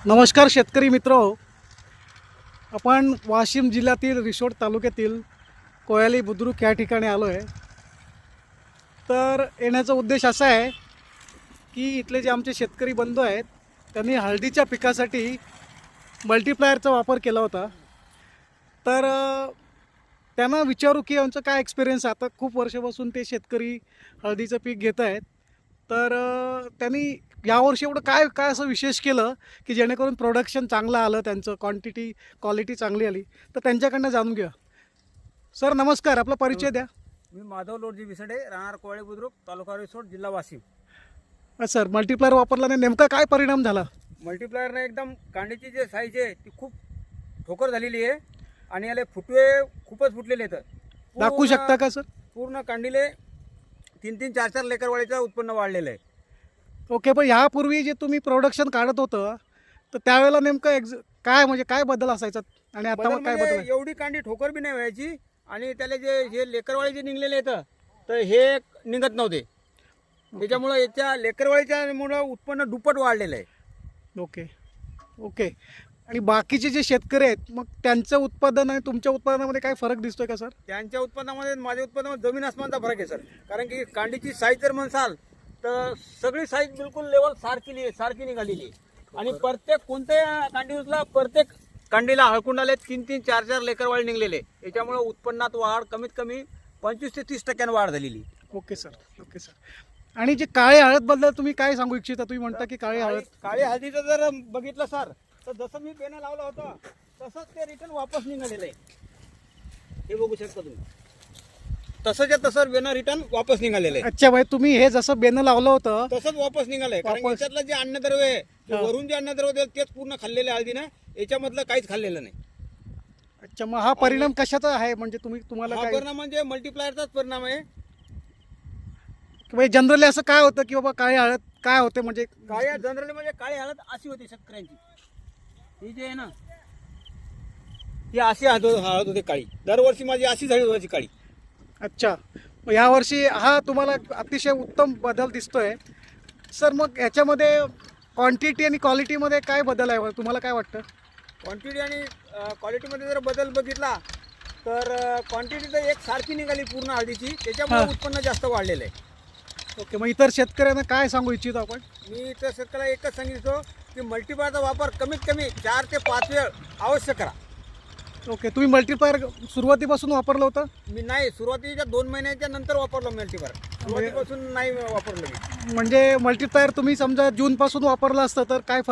नमस्कार शेतकरी मित्र, आपण वाशिम जिल्ह्यातील रिसोड तालुक्यातील कोयाली बुद्रुक या ठिकाणी आलो आहे। तर येण्याचा उद्देश असा आहे की इथले जे आमचे शेतकरी बंधू आहेत त्यांनी हळदीच्या पिकासाठी मल्टीप्लायरचा वापर केला होता। तर त्यांना विचारू की यांचं काय एक्सपिरियन्स, आता खूप वर्षापासून ते शेतकरी हळदीचं पीक घेत आहेत। तर त्यांनी यावर्षी एवढं काय काय असं विशेष केलं की जेणेकरून प्रोडक्शन चांगलं आलं, त्यांचं क्वालिटी चांगली आली। तर त्यांच्याकडनं जाणून घ्या। सर नमस्कार, आपला परिचय द्या। मी माधव लोटजी विसडे, राहणार कोयाली बुद्रुक, तालुका रिसोड, जिल्हा वाशिम। सर मल्टीप्लायर वापरल्याने नेमका काय परिणाम झाला? मल्टीप्लायरने एकदम कांडीची जे साईज आहे ती खूप ठोकर झालेली आहे आणि याला फुटवे खूपच फुटलेले आहेत। दाखवू शकता का सर? पूर्ण कांडीले 3-3, 4-4 लेकरवाळीचं उत्पन्न वाढलेलं आहे। ओके, पण यापूर्वी जे तुम्ही प्रोडक्शन काढत होतं तर त्यावेळेला नेमकं काय म्हणजे काय बदल असायचा आणि आता मग काय बदल आहे? एवढी कांडी ठोकर बी नाही व्हायची आणि त्याला जे लेकरवाळी जे निघलेले आहेत तर हे निघत नव्हते। त्याच्यामुळे याच्या लेकरवाळीच्यामुळं उत्पन्न दुप्पट वाढलेलं आहे। ओके ओके, आणि बाकीचे जे शेतकरी आहेत मग त्यांचं उत्पादन आणि तुमच्या उत्पादनामध्ये काय फरक दिसतोय का सर? त्यांच्या उत्पन्नामध्ये माझ्या उत्पन्नामध्ये जमीन आसमानचा फरक आहे सर। कारण की कांडीची साईज जर म्हणसाल तर सगळी साईज बिलकुल लेवल सारखी निघालेली आहे आणि प्रत्येक कोणत्या कांडी उचला प्रत्येक कांडीला हळकुंडाले 3-3, 4-4 लेकरवाळी निघलेले। याच्यामुळे उत्पन्नात वाढ कमीत कमी 25 ते 30% वाढ झालेली। Okay sir, okay sir. आणि जे काळे हळदबद्दल तुम्ही काय सांगू इच्छिता? तुम्ही म्हणता की काळी हळदीचं जर बघितलं सर तर जसं मी बेना लावलं होतं तसंच ते रिटर्न वापस निघालेलं आहे। हे बघू शकता तुम्ही, तसंच्या तसं बेना रिटर्न वापस निघालेलं आहे। अच्छा भाई, तुम्ही हे जसं बेनं लावलं होतं तसंच वापस निघालंय। कारण याच्यातलं जे अन्नद्रव्य आहे ते वरून जे अन्नद्रव्य तेच पूर्ण खाल्लेलं आहे हळदीनं, याच्यामधलं काहीच खाल्लेलं नाही। अच्छा, मग हा परिणाम कशाचा आहे? म्हणजे तुम्हाला हा काय परिणाम म्हणजे मल्टीप्लायरचाच परिणाम आहे। जनरली असं काय होतं की बाबा काळी हळद काय होते म्हणजे जनरली म्हणजे काळी हळद अशी होती शेतकऱ्यांची, ही जी आहे ना ही अशी हळद होते काळी। दरवर्षी माझी अशीच हळद व्हायची काळी। अच्छा, मग यावर्षी हा तुम्हाला अतिशय उत्तम बदल दिसतोय सर। मग याच्यामध्ये क्वांटिटी आणि क्वालिटीमध्ये काय बदल आहे तुम्हाला काय वाटतं? क्वांटिटी आणि क्वालिटीमध्ये जर बदल बघितला तर क्वांटिटी तर एक सारखी निघाली पूर्ण हळदीची, त्याच्यामुळे उत्पन्न जास्त वाढलेलं आहे। ओके, मग इतर शेतकऱ्यांना काय सांगू इच्छितो आपण? मी तर शेतकऱ्याला एकच सांगितलं की मल्टीप्लायरचा वापर कमीत कमी 4 ते 5 वेळ अवश्य करा। ओके, तुम्ही मल्टीप्लायर सुरुवातीपासून वापरलं होतं? मी नाही, सुरुवातीच्या 2 महिन्याच्या नंतर वापरलं मल्टीप्लायर, सुरुवातीपासून नाही वापरलं मी। म्हणजे मल्टीप्लायर तुम्ही समजा जूनपासून वापरलं असतं तर काय